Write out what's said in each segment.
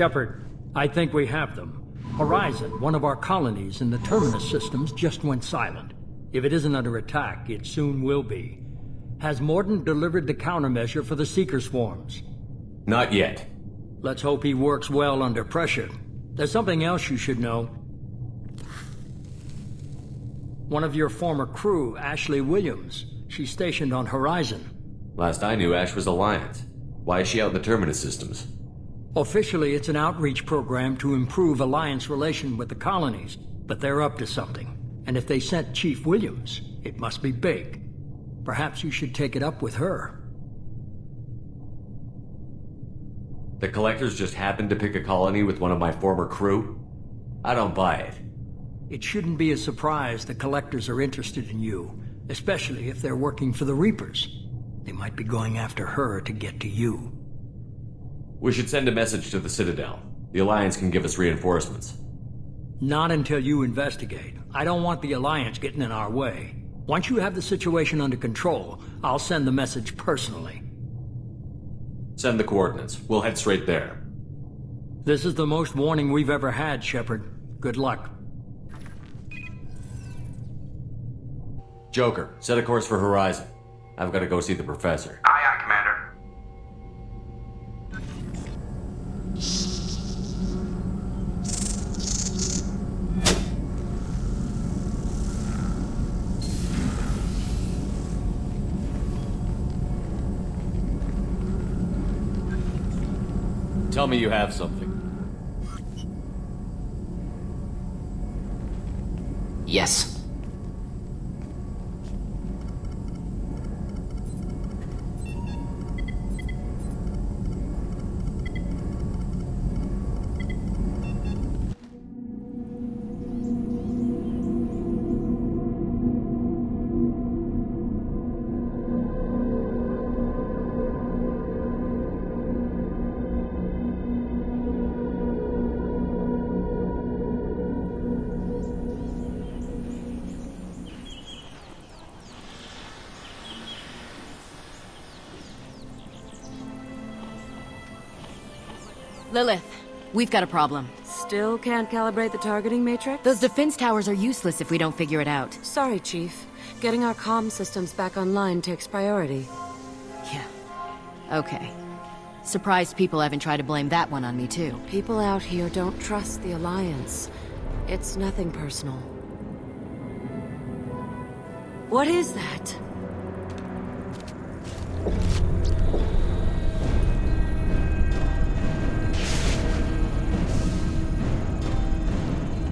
Shepard, I think we have them. Horizon, one of our colonies in the Terminus systems, just went silent. If it isn't under attack, it soon will be. Has Mordin delivered the countermeasure for the Seeker swarms? Not yet. Let's hope he works well under pressure. There's something else you should know. One of your former crew, Ashley Williams, she's stationed on Horizon. Last I knew, Ash was Alliance. Why is she out in the Terminus systems? Officially, it's an outreach program to improve Alliance relation with the colonies, but they're up to something. And if they sent Chief Williams, it must be big. Perhaps you should take it up with her. The Collectors just happened to pick a colony with one of my former crew? I don't buy it. It shouldn't be a surprise the Collectors are interested in you, especially if they're working for the Reapers. They might be going after her to get to you. We should send a message to the Citadel. The Alliance can give us reinforcements. Not until you investigate. I don't want the Alliance getting in our way. Once you have the situation under control, I'll send the message personally. Send the coordinates. We'll head straight there. This is the most warning we've ever had, Shepard. Good luck. Joker, set a course for Horizon. I've got to go see the Professor. Aye, aye, Commander. Tell me you have something. Yes. Lilith, we've got a problem. Still can't calibrate the targeting matrix? Those defense towers are useless if we don't figure it out. Sorry, Chief. Getting our comm systems back online takes priority. Yeah. Okay. Surprised people haven't tried to blame that one on me, too. People out here don't trust the Alliance. It's nothing personal. What is that?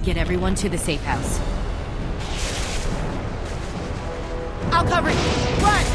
Get everyone to the safe house. I'll cover you! Run!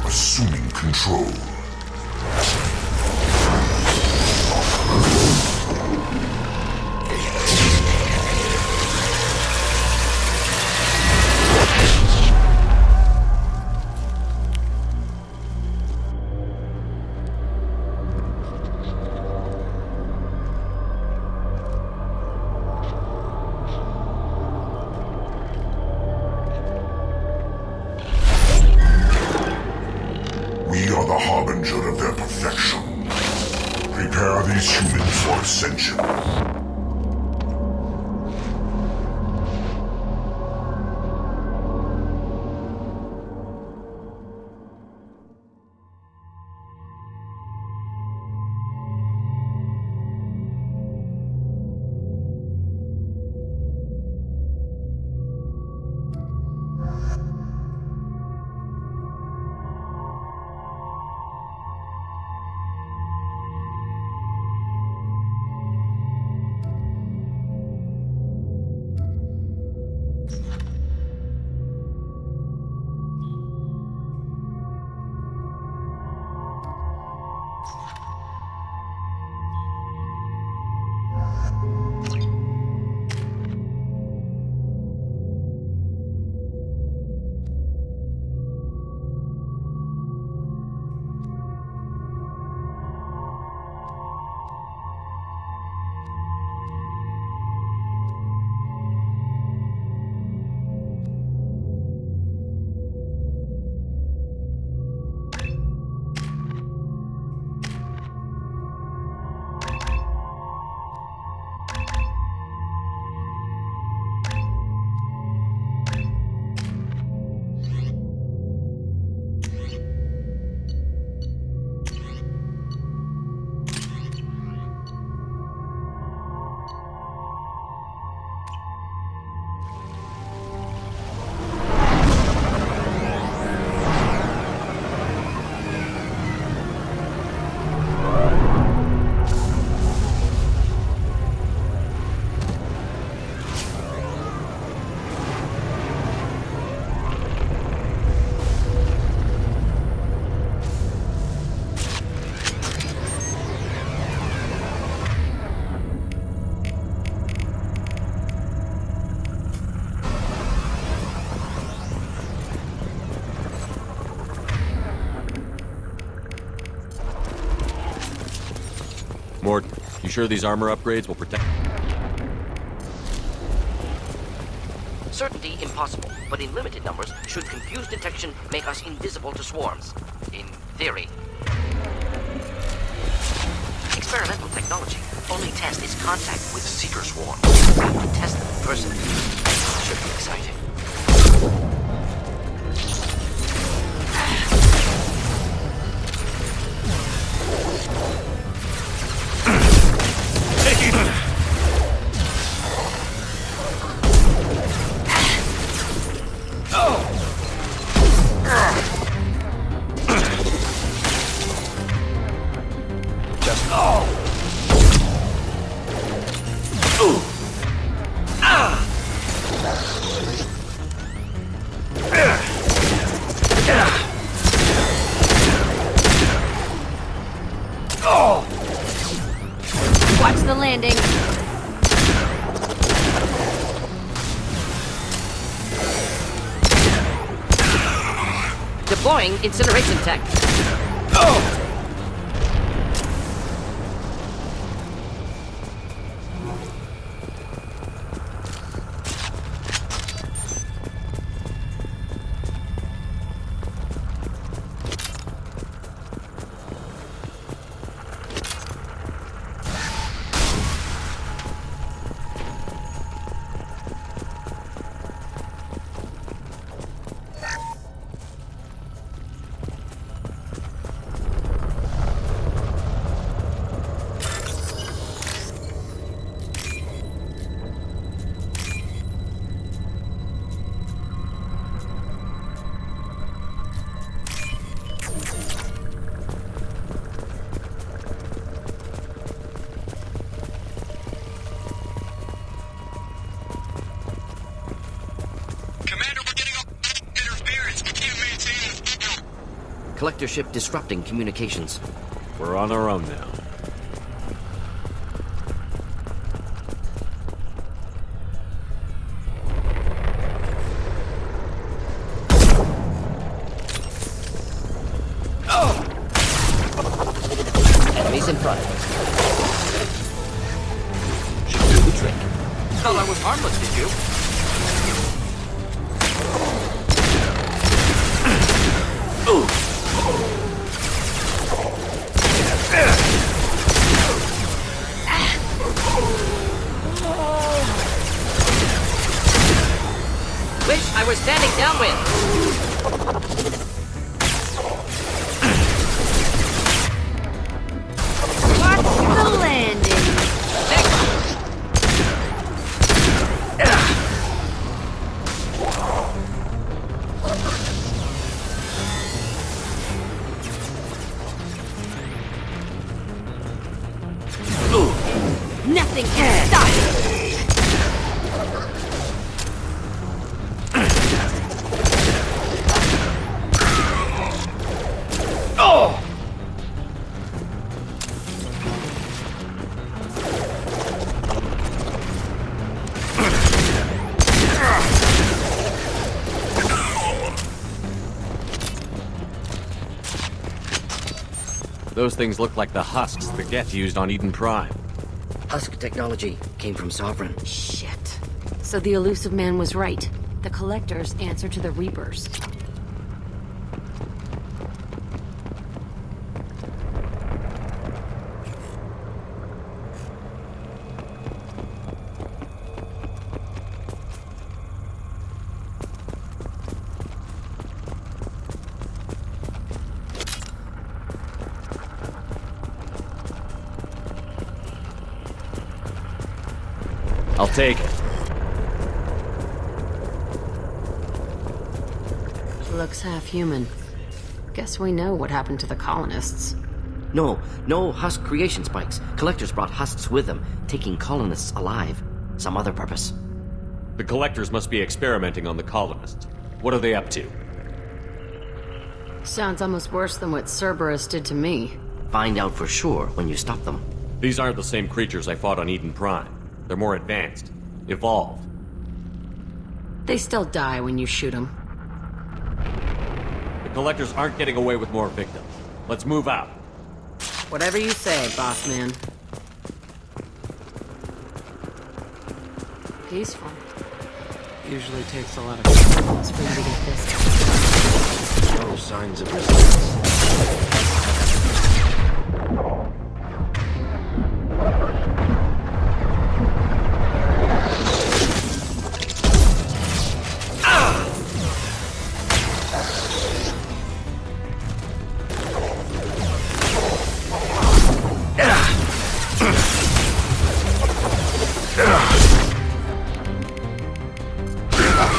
Assuming control. We are the harbinger of their perfection. Prepare these humans for ascension. Mordin, you sure these armor upgrades will protect... Certainty impossible, but in limited numbers, should confused detection make us invisible to swarms. In theory. Experimental technology. Only test is contact with seeker swarm. Have to test them in person. Should be exciting. Watch the landing. Deploying incineration tech. Collector ship disrupting communications. We're on our own now. Enemies in front. Should do the trick. Thought I was harmless, did you? Wish I was standing downwind. Watch the landing. Nothing can stop it. Those things look like the husks the Geth used on Eden Prime. Husk technology came from Sovereign. Shit. So the Illusive Man was right. The Collectors answer to the Reapers. I'll take it. Looks half human. Guess we know what happened to the colonists. No husk creation spikes. Collectors brought husks with them, taking colonists alive. Some other purpose. The Collectors must be experimenting on the colonists. What are they up to? Sounds almost worse than what Cerberus did to me. Find out for sure when you stop them. These aren't the same creatures I fought on Eden Prime. They're more advanced. Evolved. They still die when you shoot them. The Collectors aren't getting away with more victims. Let's move out. Whatever you say, boss man. peaceful. Usually takes a lot of confidence For you to get this. no signs of resistance.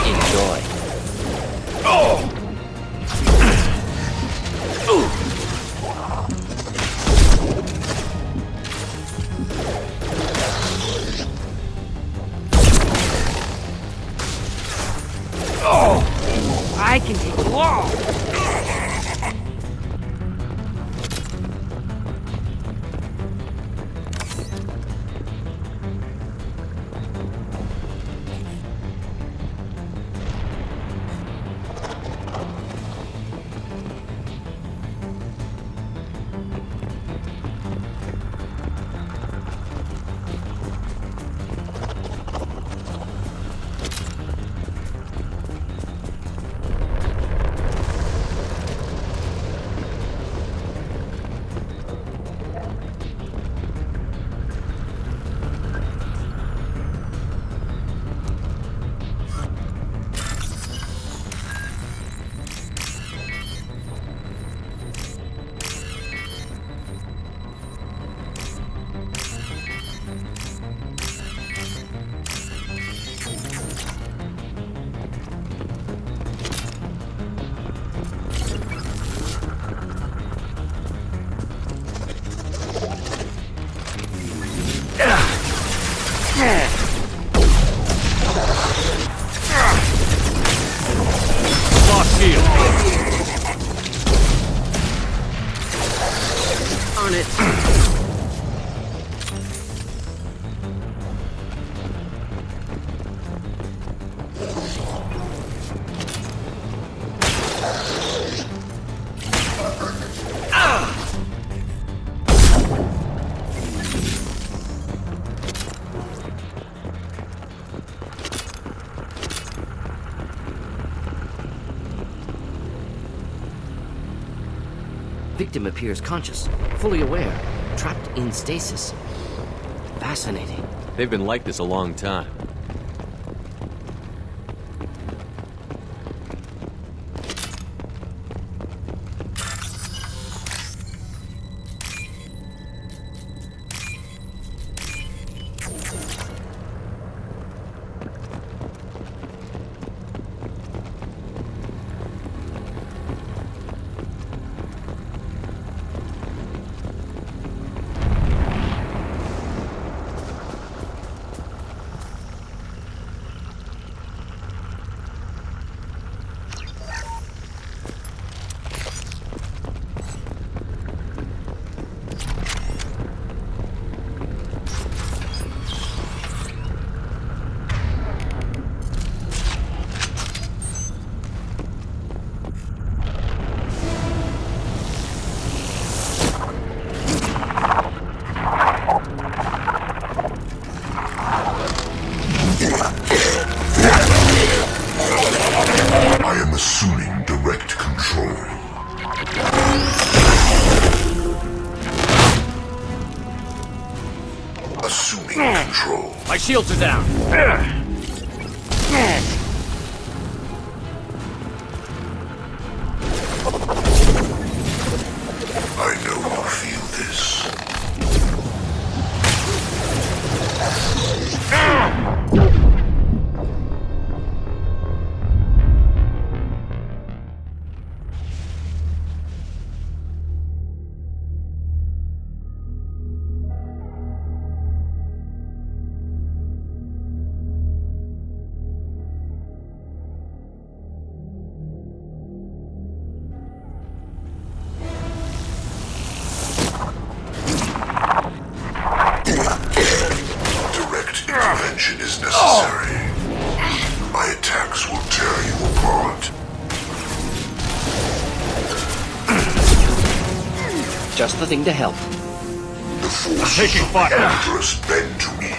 Enjoy. I can take a wall! On it. Victim appears conscious, fully aware, trapped in stasis. Fascinating. They've been like this a long time. I am assuming direct control. Assuming control. My shields are down! I know you feel this. Direct intervention is necessary. My attacks will tear you apart. Just the thing to help. The forces of the Empress bend to me.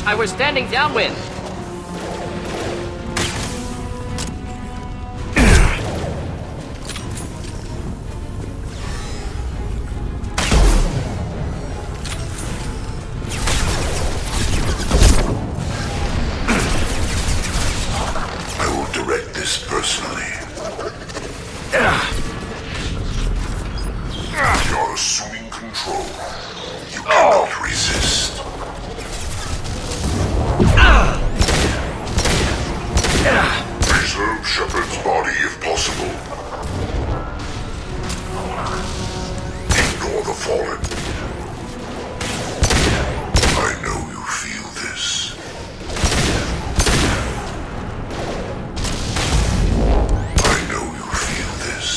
I was standing downwind. I will direct this personally. You're assuming control. You cannot resist. Preserve Shepard's body if possible. Ignore the fallen. I know you feel this. I know you feel this.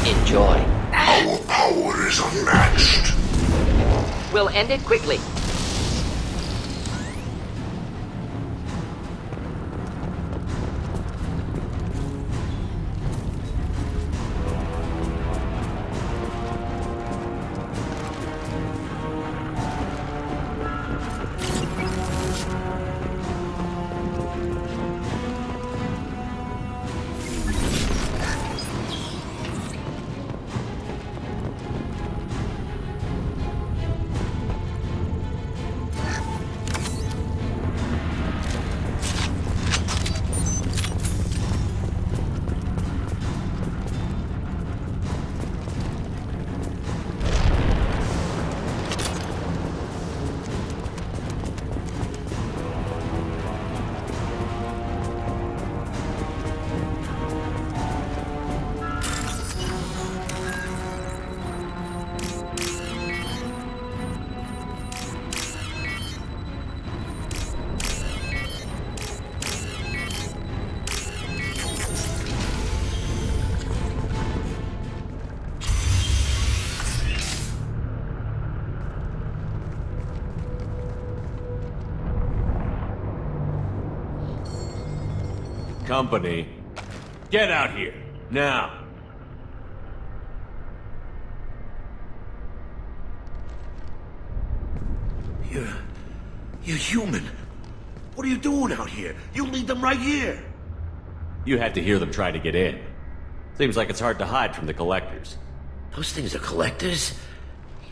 Enjoy. Our power is unmatched. We'll end it quickly. Company, get out here, now! You're human. What are you doing out here? You lead them right here. You had to hear them try to get in. Seems like it's hard to hide from the collectors. Those things are collectors?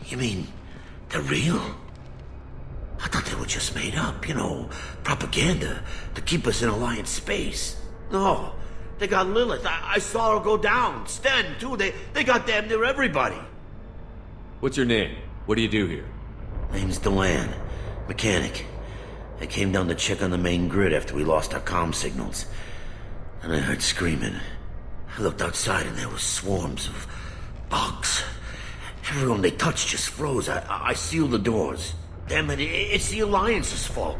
You mean, they're real? I thought they were just made up, propaganda to keep us in Alliance space. No, they got Lilith. I saw her go down. Sten, too. They got damn near everybody. What's your name? What do you do here? Name's Delan. Mechanic. I came down to check on the main grid after we lost our comm signals. And I heard screaming. I looked outside and there were swarms of bugs. Everyone they touched just froze. I sealed the doors. Damn it, it's the Alliance's fault.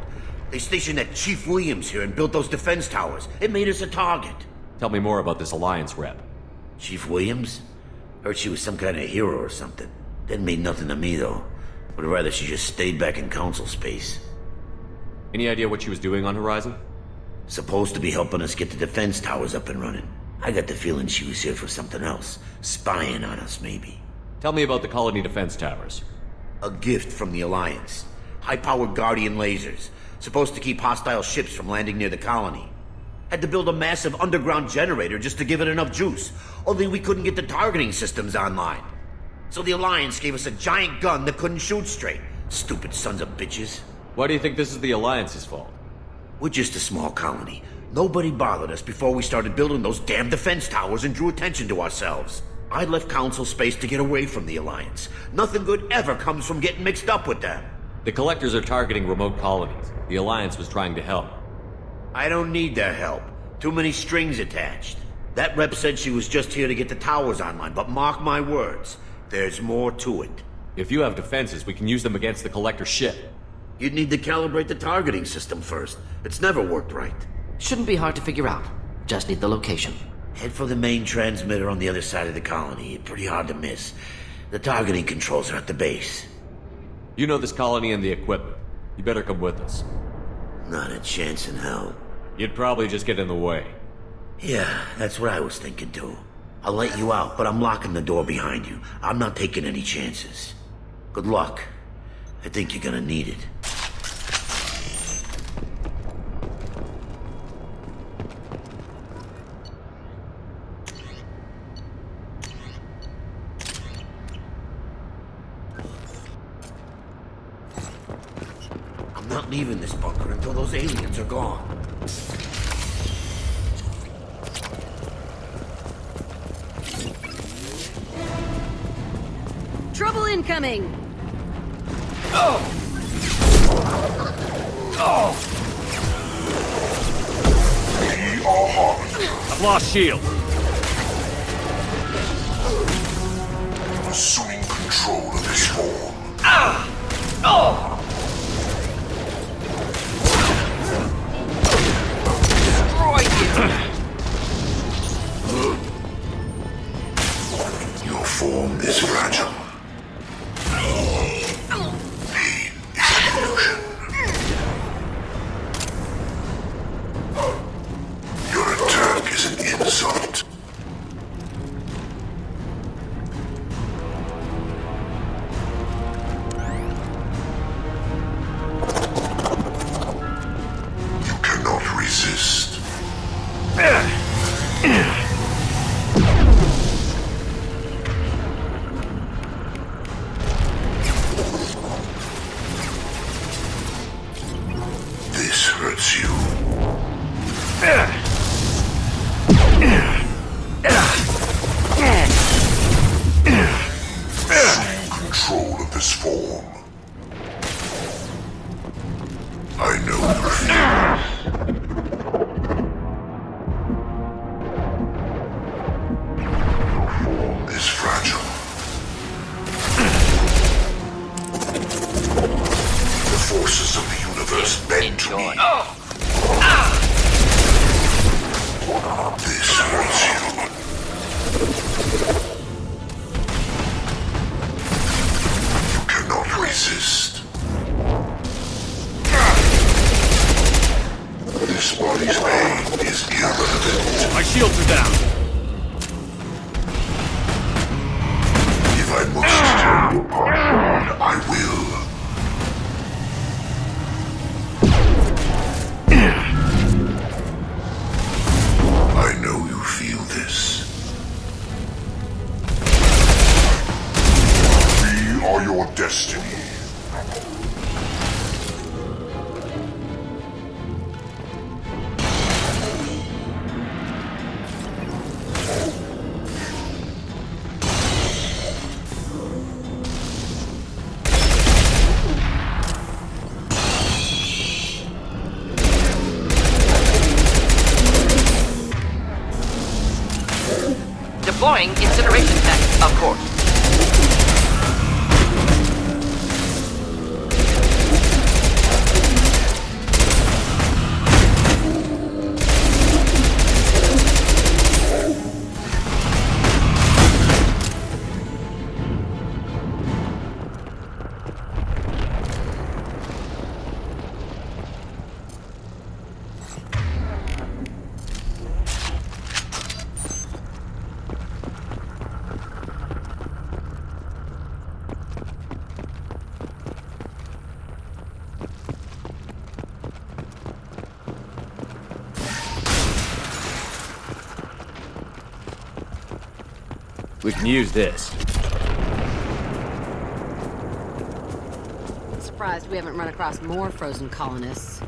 They stationed that Chief Williams here and built those defense towers. It made us a target. Tell me more about this Alliance rep. Chief Williams? Heard she was some kind of hero or something. Didn't mean nothing to me, though. Would rather she just stayed back in Council space. Any idea what she was doing on Horizon? Supposed to be helping us get the defense towers up and running. I got the feeling she was here for something else. Spying on us, maybe. Tell me about the colony defense towers. A gift from the Alliance. High-powered Guardian lasers. Supposed to keep hostile ships from landing near the colony. Had to build a massive underground generator just to give it enough juice. Only we couldn't get the targeting systems online. So the Alliance gave us a giant gun that couldn't shoot straight. Stupid sons of bitches. Why do you think this is the Alliance's fault? We're just a small colony. Nobody bothered us before we started building those damn defense towers and drew attention to ourselves. I left Council space to get away from the Alliance. Nothing good ever comes from getting mixed up with them. The collectors are targeting remote colonies. The Alliance was trying to help. I don't need their help. Too many strings attached. That rep said she was just here to get the towers online, but mark my words, there's more to it. If you have defenses, we can use them against the collector ship. You'd need to calibrate the targeting system first. It's never worked right. Shouldn't be hard to figure out. Just need the location. Head for the main transmitter on the other side of the colony. Pretty hard to miss. The targeting controls are at the base. You know this colony and the equipment. You better come with us. Not a chance in hell. You'd probably just get in the way. Yeah, that's what I was thinking too. I'll let you out, but I'm locking the door behind you. I'm not taking any chances. Good luck. I think you're gonna need it. I'm not leaving this bunker until those aliens are gone. Trouble incoming! We are Harbinger, I've lost shield. assuming control of this form. Your form is fragile. Pain is an illusion. Your attack is an insult. You cannot resist. This hurts you. Assume control of this form. I know your fears. Your form is fragile. The forces of the universe bend to me. This hurts you. You cannot resist. This body's pain is irrelevant. My shields are down. If I must tear you apart, I will. I know you feel this. We are your destiny. Deploying incineration tank, of course. We can use this. Surprised we haven't run across more frozen colonists.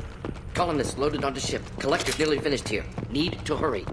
Colonists loaded onto ship. Collector nearly finished here. Need to hurry.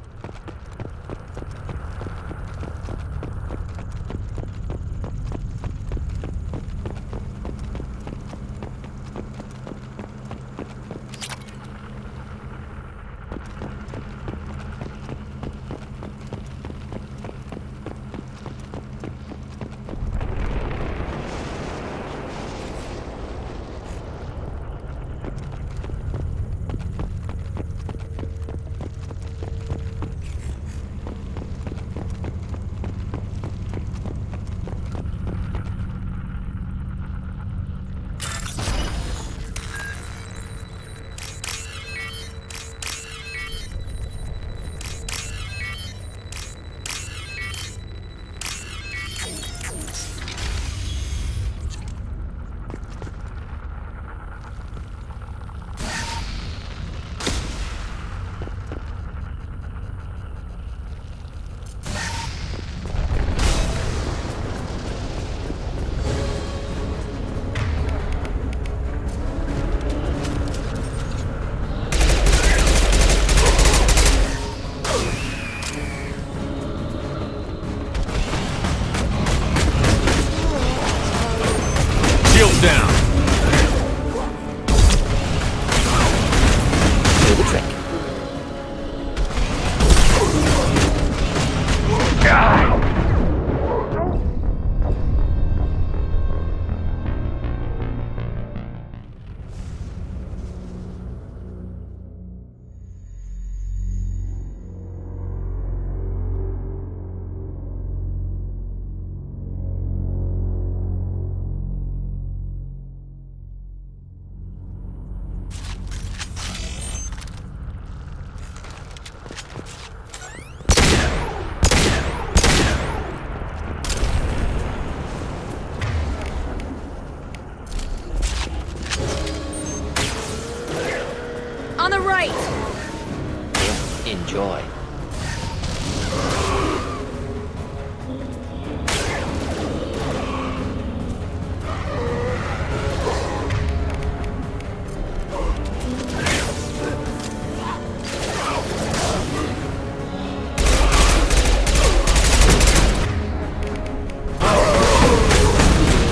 Enjoy.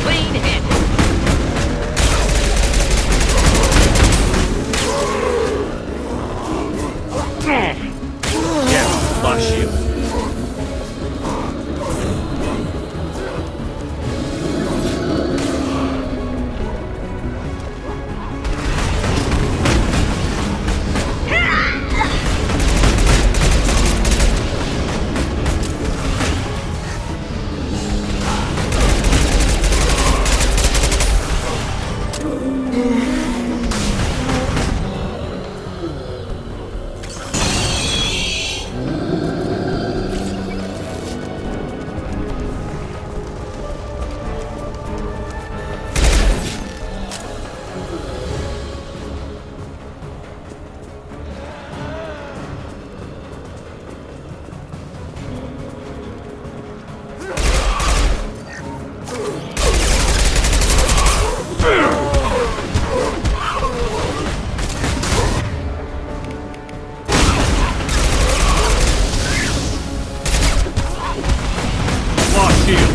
Clean hit. Yeah, lost shield. Lost shield.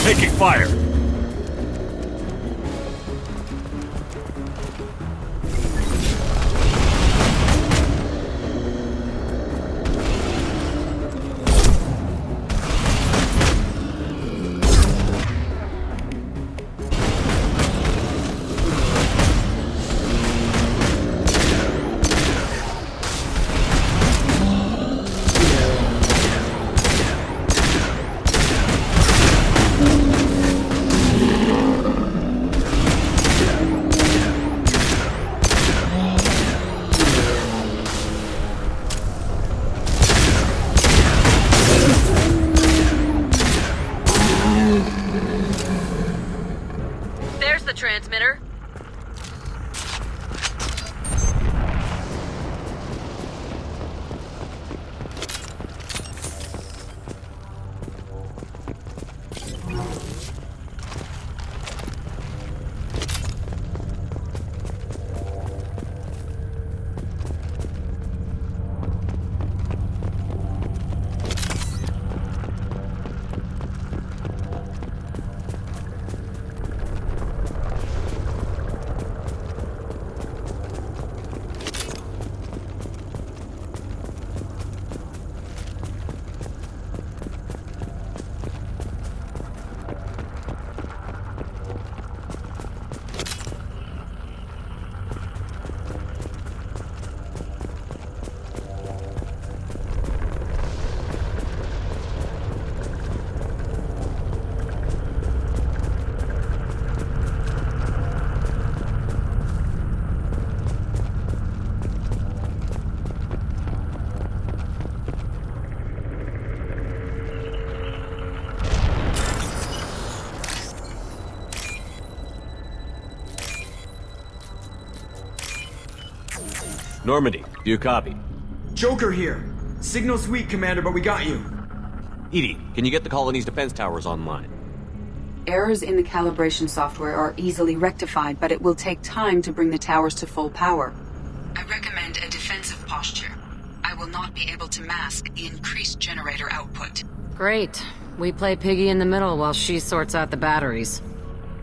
Taking fire. There's the transmitter. Normandy, do you copy? Joker here. Signal's weak, Commander, but we got you. Edie, can you get the colony's defense towers online? Errors in the calibration software are easily rectified, but it will take time to bring the towers to full power. I recommend a defensive posture. I will not be able to mask the increased generator output. Great. We play piggy in the middle while she sorts out the batteries.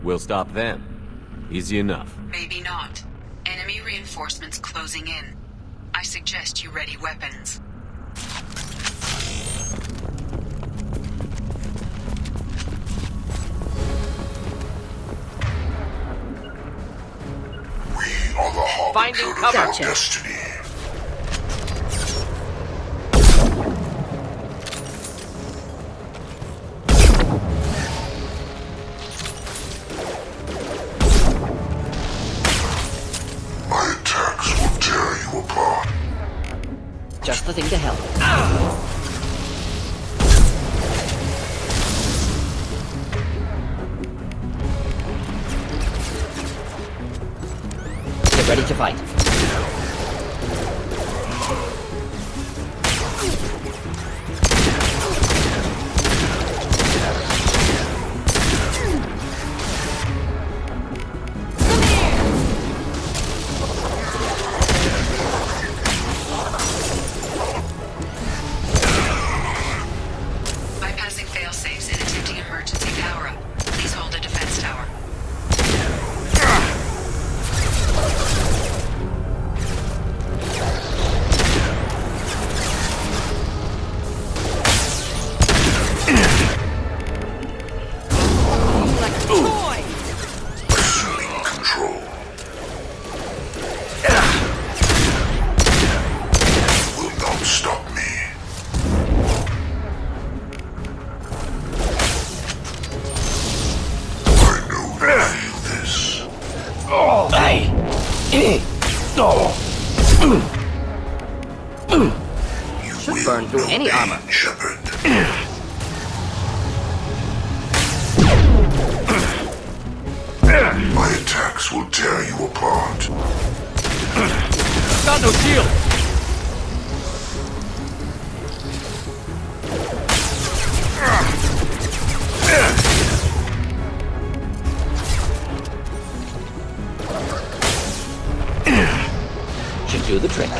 We'll stop them. Easy enough. Maybe not. Enemy reinforcements closing in. I suggest you ready weapons. We are the Finding harbinger cover. of their destiny. My attacks will tear you apart. Just the thing to help. Get ready to fight. Bypassing failsafes and attempting emergency power-up. Please hold a defense tower. Assuming control. Will not stop me. I know you feel this. You Should will burn through know any pain, armor. Shepard. My attacks will tear you apart. Got no shield! Should do the trick.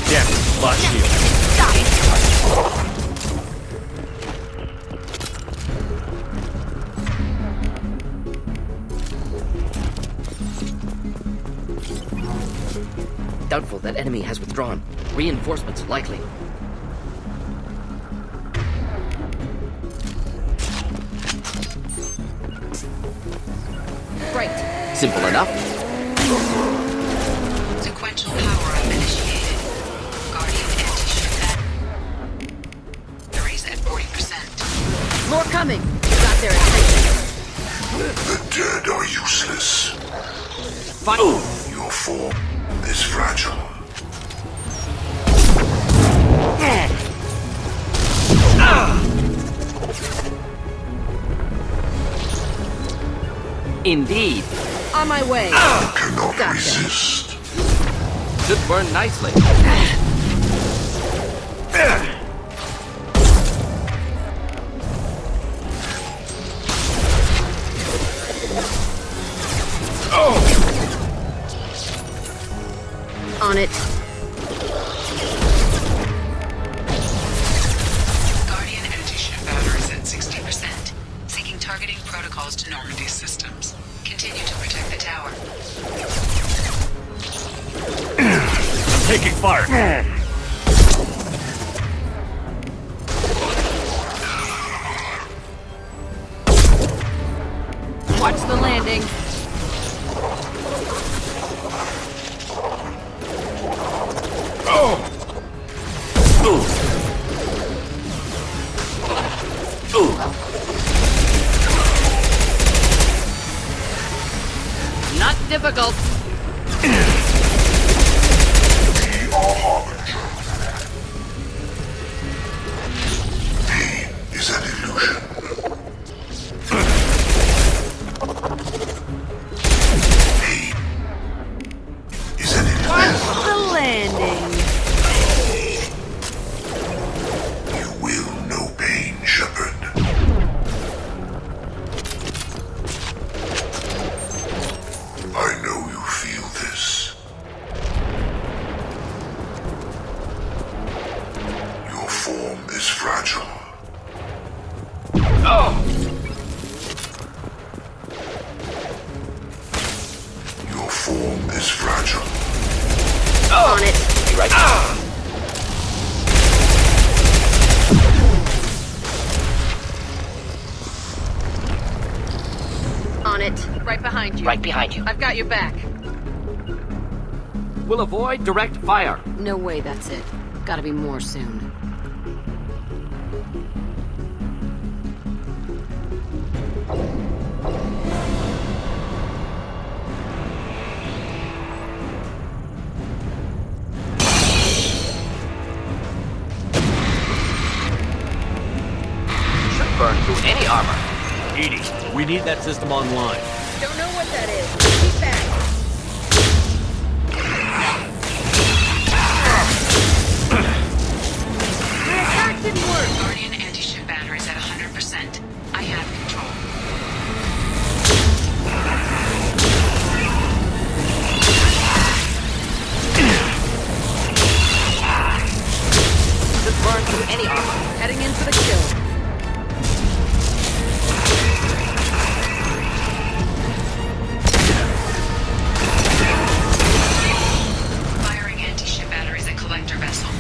Yeah, lost shield. Doubtful that enemy has withdrawn. Reinforcements likely. Right. Simple enough. Sequential power-up initiated. Guardian anti-ship batteries at 40%. More coming. Got their attention. The dead are useless. Fight! Your form is fragile. Indeed. On my way. Cannot Gotcha. resist. Should burn nicely. On it. Guardian anti-ship batteries at 60%. Seeking targeting protocols to Normandy's systems. Continue to protect the tower. Taking fire! Watch the landing. Not difficult. We are Harbinger. Pain is an illusion. Pain is an illusion. Watch the landing. You will know pain, Shepard. I know you feel this. Your form is fragile. Your form is fragile. On it. Be right On it. Right behind you. Right behind you. I've got your back. We'll avoid direct fire. No way that's it. Gotta be more soon. Should burn through any armor. Edie, we need that system online. Don't know what that is. Keep back. My attack didn't work. Guardian anti-ship batteries at 100%. I have control. Should burn through any armor. Heading in for the kill. Firing anti-ship batteries at collector vessel.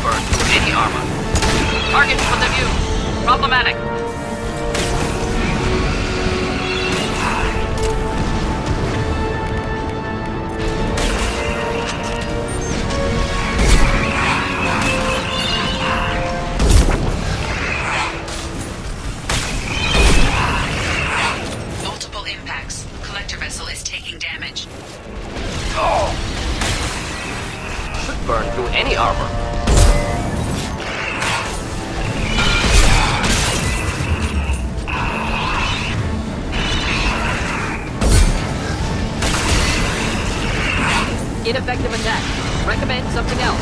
Burn through any armor. Target from the view. Problematic. Multiple impacts. Collector vessel is taking damage. Should burn through any armor. Ineffective attack. Recommend something else.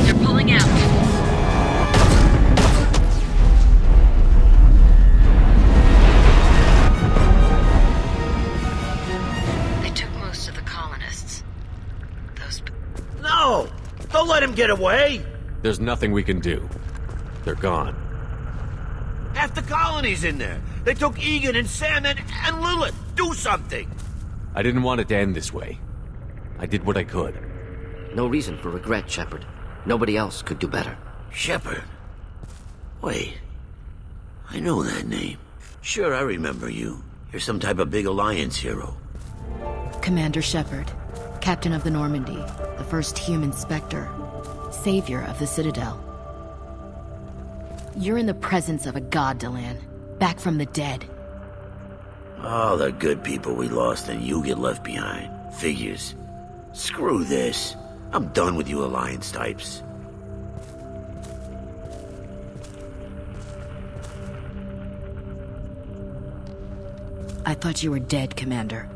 They're pulling out. They took most of the colonists. Those... No! Don't let him get away! There's nothing we can do. They're gone. Half the colony's in there. They took Egan and Sam and Lilith. Do something! I didn't want it to end this way. I did what I could. No reason for regret, Shepard. Nobody else could do better. Shepard, Wait. I know that name. Sure, I remember you. You're some type of big Alliance hero. Commander Shepard, Captain of the Normandy, the first human Spectre, savior of the Citadel. You're in the presence of a god, Delan, back from the dead. All the good people we lost and you get left behind. Figures. Screw this. I'm done with you Alliance types. I thought you were dead, Commander.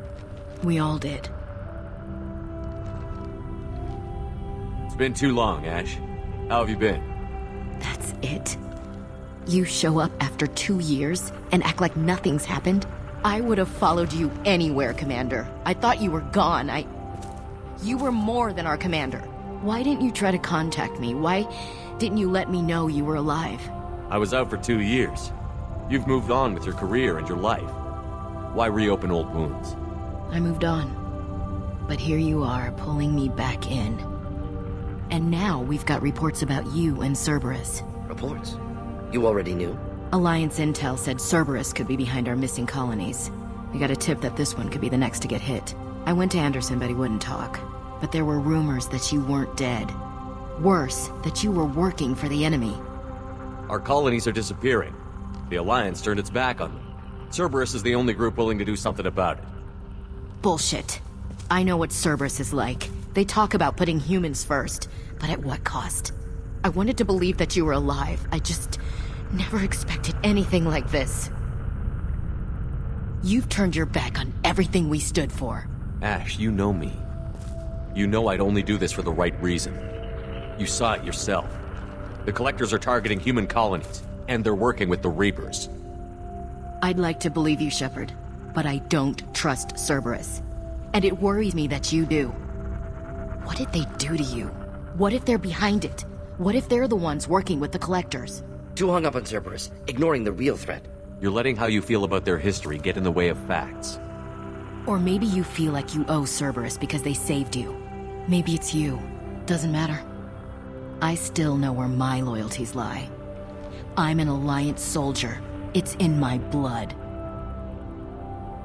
We all did. It's been too long, Ash. How have you been? That's it? You show up after 2 years and act like nothing's happened? I would have followed you anywhere, Commander. I thought you were gone. You were more than our commander. Why didn't you try to contact me? Why didn't you let me know you were alive? I was out for 2 years. You've moved on with your career and your life. Why reopen old wounds? I moved on. But here you are, pulling me back in. And now we've got reports about you and Cerberus. Reports? You already knew? Alliance intel said Cerberus could be behind our missing colonies. We got a tip that this one could be the next to get hit. I went to Anderson, but he wouldn't talk. But there were rumors that you weren't dead. Worse, that you were working for the enemy. Our colonies are disappearing. The Alliance turned its back on them. Cerberus is the only group willing to do something about it. Bullshit. I know what Cerberus is like. They talk about putting humans first, but at what cost? I wanted to believe that you were alive. I just never expected anything like this. You've turned your back on everything we stood for. Ash, you know me. You know I'd only do this for the right reason. You saw it yourself. The Collectors are targeting human colonies, and they're working with the Reapers. I'd like to believe you, Shepard, but I don't trust Cerberus. And it worries me that you do. What did they do to you? What if they're behind it? What if they're the ones working with the Collectors? Too hung up on Cerberus, ignoring the real threat. You're letting how you feel about their history get in the way of facts. Or maybe you feel like you owe Cerberus because they saved you. Maybe it's you. Doesn't matter. I still know where my loyalties lie. I'm an Alliance soldier. It's in my blood.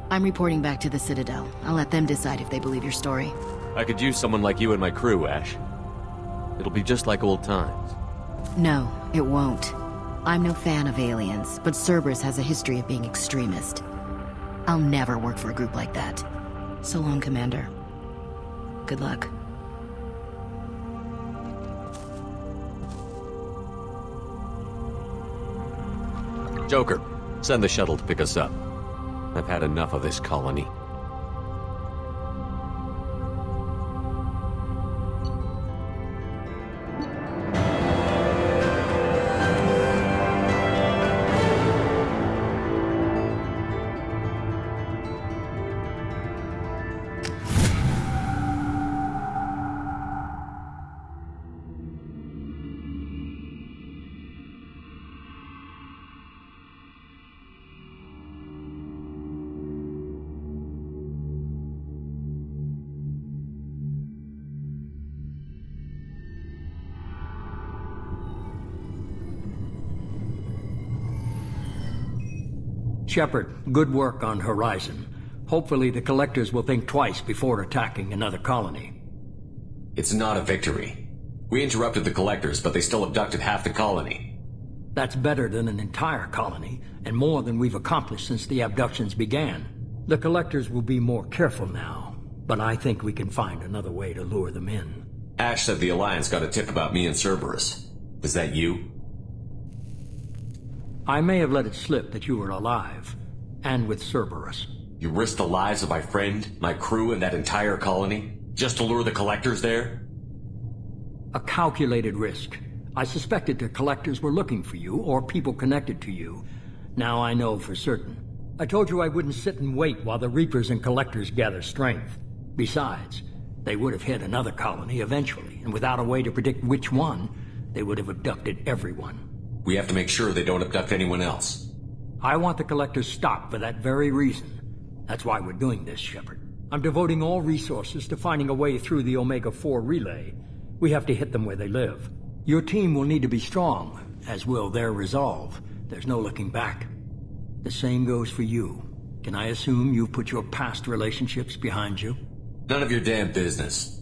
I'm reporting back to the Citadel. I'll let them decide if they believe your story. I could use someone like you in my crew, Ash. It'll be just like old times. No, it won't. I'm no fan of aliens, but Cerberus has a history of being extremist. I'll never work for a group like that. So long, Commander. Good luck. Joker, send the shuttle to pick us up. I've had enough of this colony. Shepard, good work on Horizon. Hopefully the Collectors will think twice before attacking another colony. It's not a victory. We interrupted the Collectors, but they still abducted half the colony. That's better than an entire colony, and more than we've accomplished since the abductions began. The Collectors will be more careful now, but I think we can find another way to lure them in. Ash said the Alliance got a tip about me and Cerberus. Was that you? I may have let it slip that you were alive, and with Cerberus. You risked the lives of my friend, my crew, and that entire colony, just to lure the Collectors there? A calculated risk. I suspected the Collectors were looking for you, or people connected to you. Now I know for certain. I told you I wouldn't sit and wait while the Reapers and Collectors gather strength. Besides, they would have hit another colony eventually, and without a way to predict which one, they would have abducted everyone. We have to make sure they don't abduct anyone else. I want the Collectors stopped for that very reason. That's why we're doing this, Shepard. I'm devoting all resources to finding a way through the Omega-4 relay. We have to hit them where they live. Your team will need to be strong, as will their resolve. There's no looking back. The same goes for you. Can I assume you've put your past relationships behind you? None of your damn business.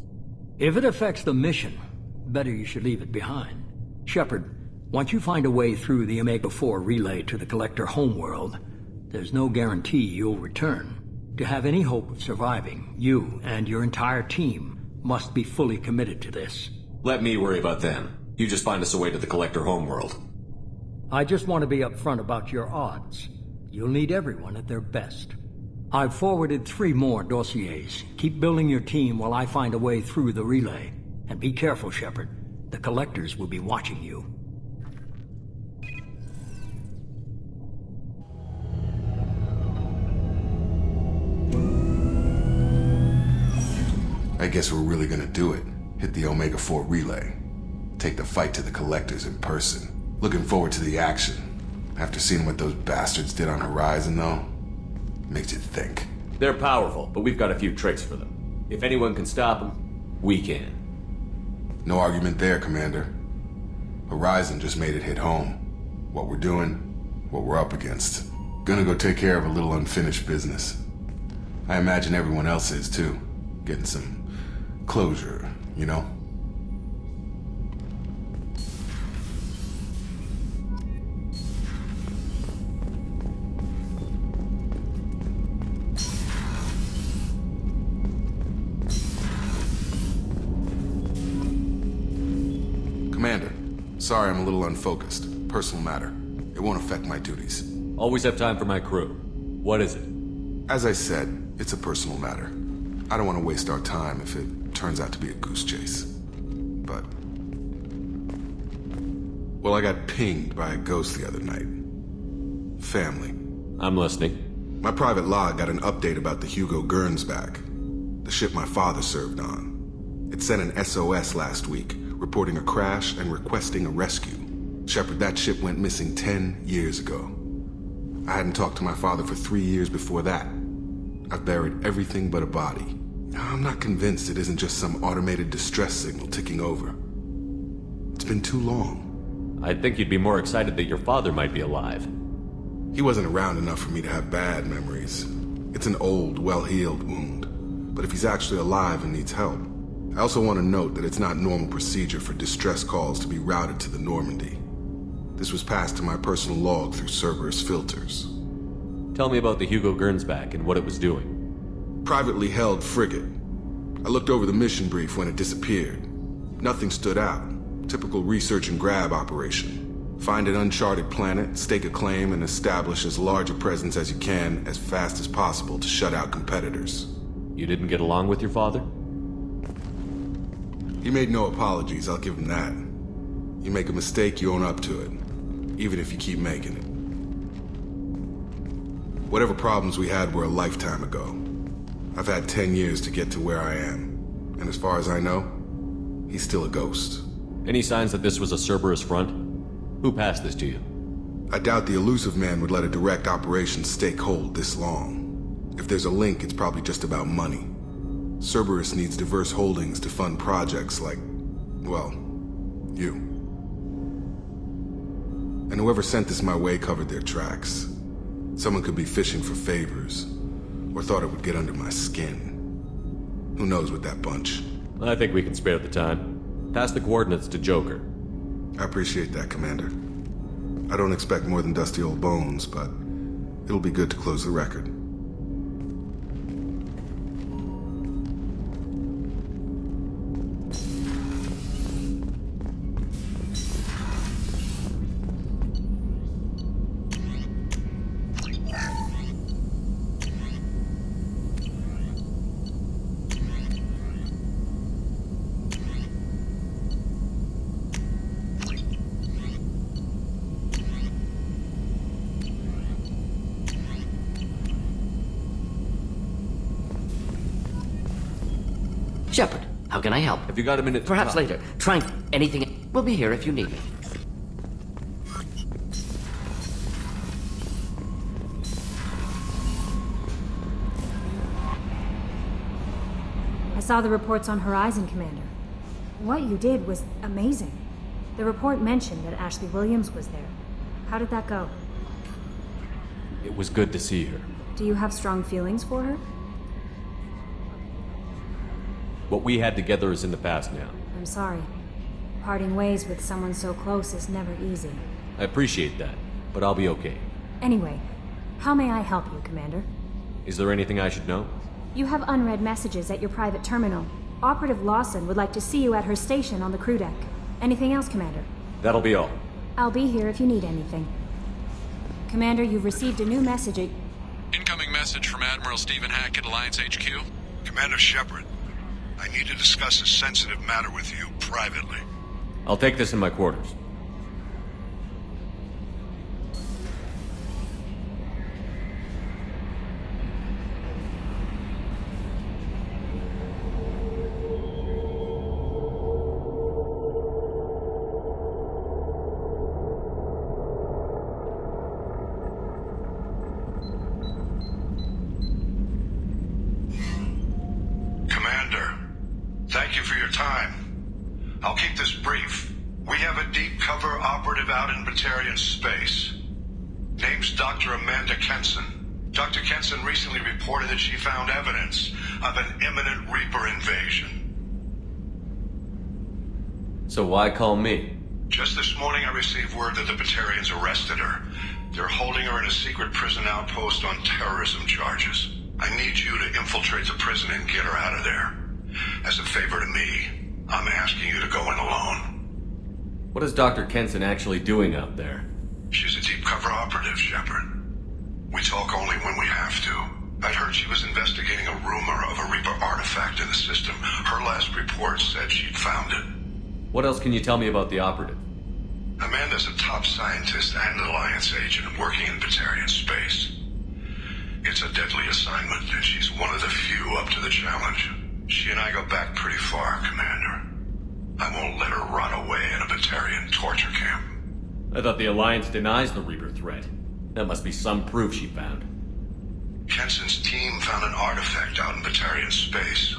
If it affects the mission, better you should leave it behind. Shepard, once you find a way through the Omega-4 relay to the Collector homeworld, there's no guarantee you'll return. To have any hope of surviving, you and your entire team must be fully committed to this. Let me worry about them. You just find us a way to the Collector homeworld. I just want to be upfront about your odds. You'll need everyone at their best. I've forwarded 3 more dossiers. Keep building your team while I find a way through the relay. And be careful, Shepard. The Collectors will be watching you. I guess we're really gonna do it. Hit the Omega-4 relay. Take the fight to the Collectors in person. Looking forward to the action. After seeing what those bastards did on Horizon, though, makes you think. They're powerful, but we've got a few tricks for them. If anyone can stop them, we can. No argument there, Commander. Horizon just made it hit home. What we're doing, what we're up against. Gonna go take care of a little unfinished business. I imagine everyone else is, too. Getting some closure, you know? Commander, sorry I'm a little unfocused. Personal matter. It won't affect my duties. Always have time for my crew. What is it? As I said, it's a personal matter. I don't want to waste our time if it turns out to be a goose chase. But... well, I got pinged by a ghost the other night. Family. I'm listening. My private log got an update about the Hugo Gernsback, the ship my father served on. It sent an SOS last week, reporting a crash and requesting a rescue. Shepard, that ship went missing 10 years ago. I hadn't talked to my father for 3 years before that. I've buried everything but a body. I'm not convinced it isn't just some automated distress signal ticking over. It's been too long. I'd think you'd be more excited that your father might be alive. He wasn't around enough for me to have bad memories. It's an old, well-healed wound. But if he's actually alive and needs help, I also want to note that it's not normal procedure for distress calls to be routed to the Normandy. This was passed to my personal log through Cerberus filters. Tell me about the Hugo Gernsback and what it was doing. Privately held frigate. I looked over the mission brief when it disappeared. Nothing stood out. Typical research and grab operation. Find an uncharted planet, stake a claim, and establish as large a presence as you can as fast as possible to shut out competitors. You didn't get along with your father? He made no apologies, I'll give him that. You make a mistake, you own up to it. Even if you keep making it. Whatever problems we had were a lifetime ago. I've had 10 years to get to where I am. And as far as I know, he's still a ghost. Any signs that this was a Cerberus front? Who passed this to you? I doubt the Illusive Man would let a direct operation stake hold this long. If there's a link, it's probably just about money. Cerberus needs diverse holdings to fund projects like, well, you. And whoever sent this my way covered their tracks. Someone could be fishing for favors, or thought it would get under my skin. Who knows with that bunch? I think we can spare the time. Pass the coordinates to Joker. I appreciate that, Commander. I don't expect more than dusty old bones, but it'll be good to close the record. Shepard, how can I help? Have you got a minute? Perhaps later. Trank, anything. We'll be here if you need me. I saw the reports on Horizon, Commander. What you did was amazing. The report mentioned that Ashley Williams was there. How did that go? It was good to see her. Do you have strong feelings for her? What we had together is in the past now. I'm sorry. Parting ways with someone so close is never easy. I appreciate that, but I'll be okay. Anyway, how may I help you, Commander? Is there anything I should know? You have unread messages at your private terminal. Operative Lawson would like to see you at her station on the crew deck. Anything else, Commander? That'll be all. I'll be here if you need anything. Commander, you've received a new message. Incoming message from Admiral Stephen Hackett, Alliance HQ. Commander Shepard, I need to discuss a sensitive matter with you privately. I'll take this in my quarters. Commander, thank you for your time. I'll keep this brief. We have a deep cover operative out in Batarian space. Name's Dr. Amanda Kenson. Dr. Kenson recently reported that she found evidence of an imminent Reaper invasion. So why call me? Just this morning I received word that the Batarians arrested her. They're holding her in a secret prison outpost on terrorism charges. I need you to infiltrate the prison and get her out of there. As a favor to me, I'm asking you to go in alone. What is Dr. Kenson actually doing out there? She's a deep cover operative, Shepard. We talk only when we have to. I'd heard she was investigating a rumor of a Reaper artifact in the system. Her last report said she'd found it. What else can you tell me about the operative? Amanda's a top scientist and Alliance agent working in Batarian space. It's a deadly assignment, and she's one of the few up to the challenge. She and I go back pretty far, Commander. I won't let her rot away in a Batarian torture camp. I thought the Alliance denies the Reaper threat. That must be some proof she found. Kenson's team found an artifact out in Batarian space.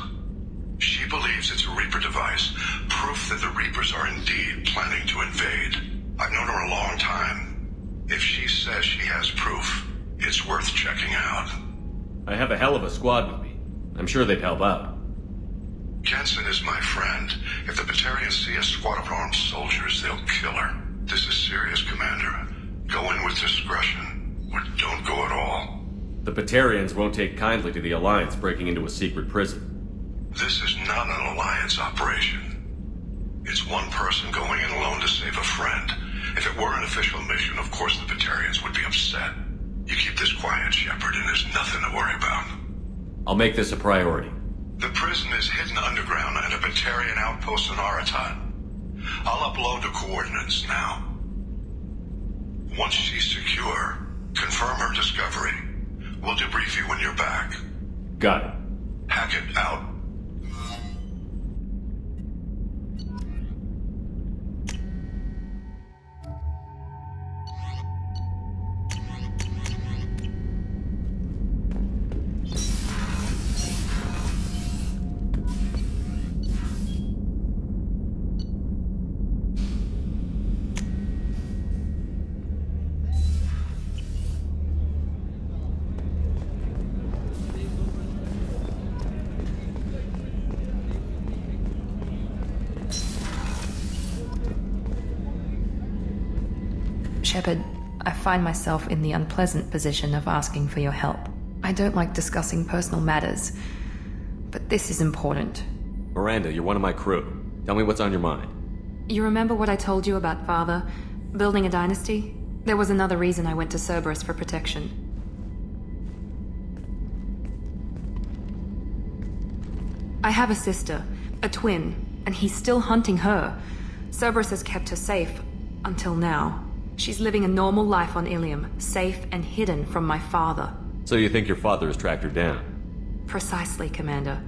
She believes it's a Reaper device, proof that the Reapers are indeed planning to invade. I've known her a long time. If she says she has proof, it's worth checking out. I have a hell of a squad with me. I'm sure they'd help out. Kenson is my friend. If the Batarians see a squad of armed soldiers, they'll kill her. This is serious, Commander. Go in with discretion, or don't go at all. The Batarians won't take kindly to the Alliance breaking into a secret prison. This is not an Alliance operation. It's one person going in alone to save a friend. If it were an official mission, of course the Batarians would be upset. You keep this quiet, Shepard, and there's nothing to worry about. I'll make this a priority. The prison is hidden underground at a Batarian outpost in Aratat. I'll upload the coordinates now. Once she's secure, confirm her discovery. We'll debrief you when you're back. Got it. Hackett out. Shepard, I find myself in the unpleasant position of asking for your help. I don't like discussing personal matters, but this is important. Miranda, you're one of my crew. Tell me what's on your mind. You remember what I told you about Father? Building a dynasty? There was another reason I went to Cerberus for protection. I have a sister, a twin, and he's still hunting her. Cerberus has kept her safe, until now. She's living a normal life on Ilium, safe and hidden from my father. So you think your father has tracked her down? Precisely, Commander.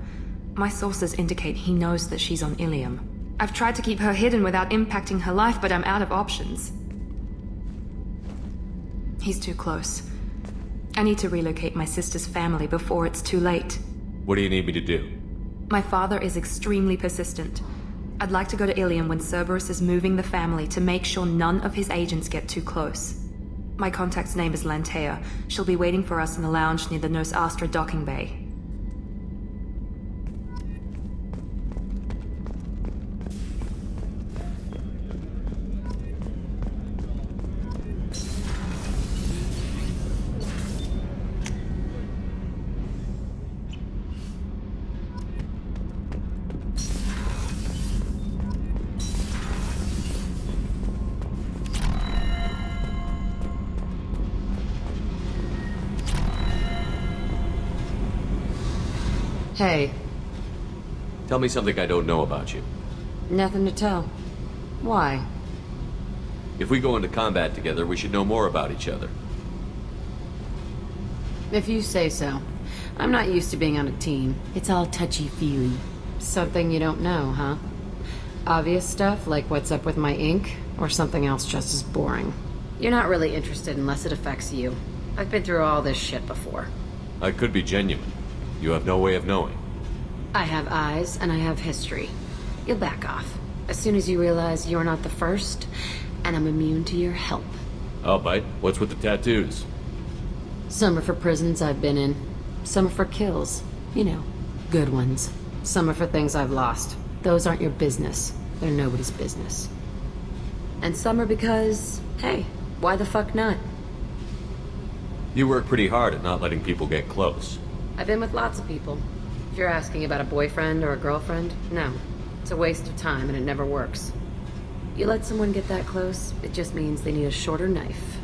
My sources indicate he knows that she's on Ilium. I've tried to keep her hidden without impacting her life, but I'm out of options. He's too close. I need to relocate my sister's family before it's too late. What do you need me to do? My father is extremely persistent. I'd like to go to Ilium when Cerberus is moving the family to make sure none of his agents get too close. My contact's name is Lantea. She'll be waiting for us in the lounge near the Nos Astra docking bay. Hey. Tell me something I don't know about you. Nothing to tell. Why? If we go into combat together, we should know more about each other. If you say so. I'm not used to being on a team. It's all touchy-feely. Something you don't know, huh? Obvious stuff, like what's up with my ink, or something else just as boring. You're not really interested unless it affects you. I've been through all this shit before. I could be genuine. You have no way of knowing. I have eyes, and I have history. You'll back off. As soon as you realize you're not the first, and I'm immune to your help. I'll bite. What's with the tattoos? Some are for prisons I've been in. Some are for kills. You know, good ones. Some are for things I've lost. Those aren't your business. They're nobody's business. And some are because, hey, why the fuck not? You work pretty hard at not letting people get close. I've been with lots of people. If you're asking about a boyfriend or a girlfriend, no. It's a waste of time and it never works. You let someone get that close, it just means they need a shorter knife.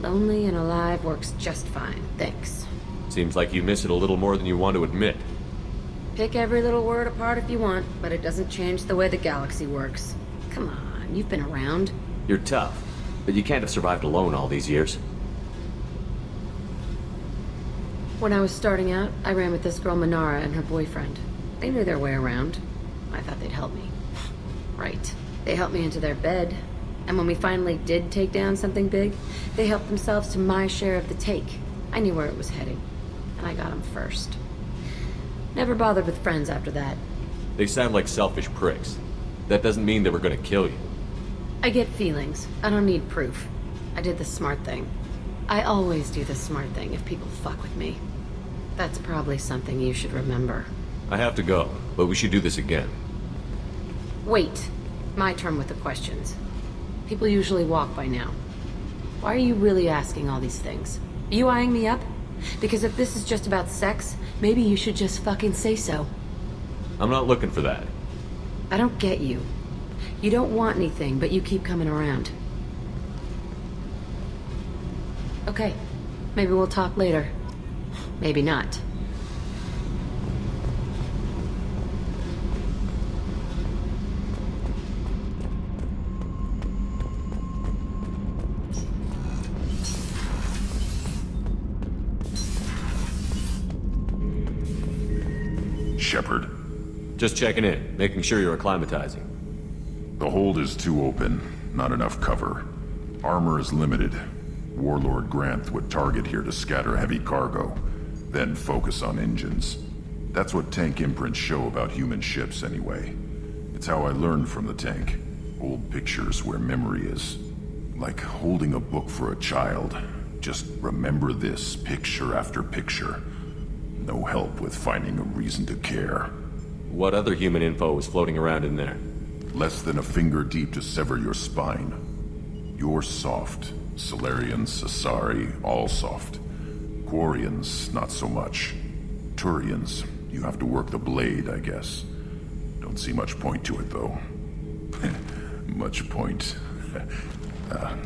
Lonely and alive works just fine, thanks. Seems like you miss it a little more than you want to admit. Pick every little word apart if you want, but it doesn't change the way the galaxy works. Come on, you've been around. You're tough, but you can't have survived alone all these years. When I was starting out, I ran with this girl Minara and her boyfriend. They knew their way around. I thought they'd help me. Right. They helped me into their bed. And when we finally did take down something big, they helped themselves to my share of the take. I knew where it was heading. And I got them first. Never bothered with friends after that. They sound like selfish pricks. That doesn't mean they were gonna kill you. I get feelings. I don't need proof. I did the smart thing. I always do the smart thing if people fuck with me. That's probably something you should remember. I have to go, but we should do this again. Wait. My turn with the questions. People usually walk by now. Why are you really asking all these things? Are you eyeing me up? Because if this is just about sex, maybe you should just fucking say so. I'm not looking for that. I don't get you. You don't want anything, but you keep coming around. Okay. Maybe we'll talk later. Maybe not. Shepard. Just checking in, making sure you're acclimatizing. The hold is too open, not enough cover. Armor is limited. Warlord Granth would target here to scatter heavy cargo, then focus on engines. That's what tank imprints show about human ships anyway. It's how I learned from the tank. Old pictures where memory is. Like holding a book for a child. Just remember this picture after picture. No help with finding a reason to care. What other human info was floating around in there? Less than a finger deep to sever your spine. You're soft. Solarians, Asari, all soft. Quarians, not so much. Turians, you have to work the blade, I guess. Don't see much point to it, though. Much point.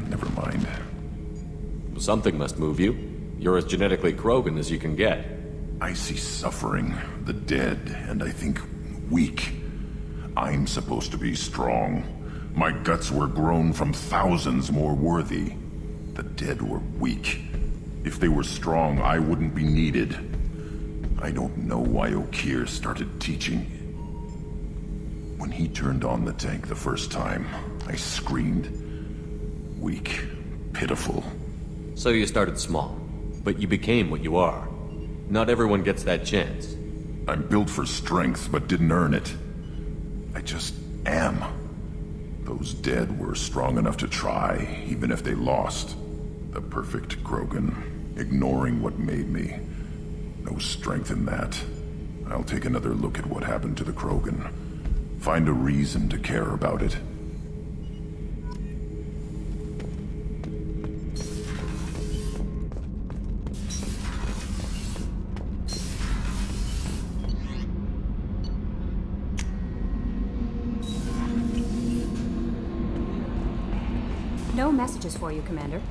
Never mind. Something must move you. You're as genetically Krogan as you can get. I see suffering, the dead, and I think weak. I'm supposed to be strong. My guts were grown from thousands more worthy. The dead were weak. If they were strong, I wouldn't be needed. I don't know why Okeer started teaching. When he turned on the tank the first time, I screamed. Weak, pitiful. So you started small, but you became what you are. Not everyone gets that chance. I'm built for strength, but didn't earn it. I just am. Those dead were strong enough to try, even if they lost. The perfect Krogan, ignoring what made me. No strength in that. I'll take another look at what happened to the Krogan. Find a reason to care about it. No messages for you, Commander.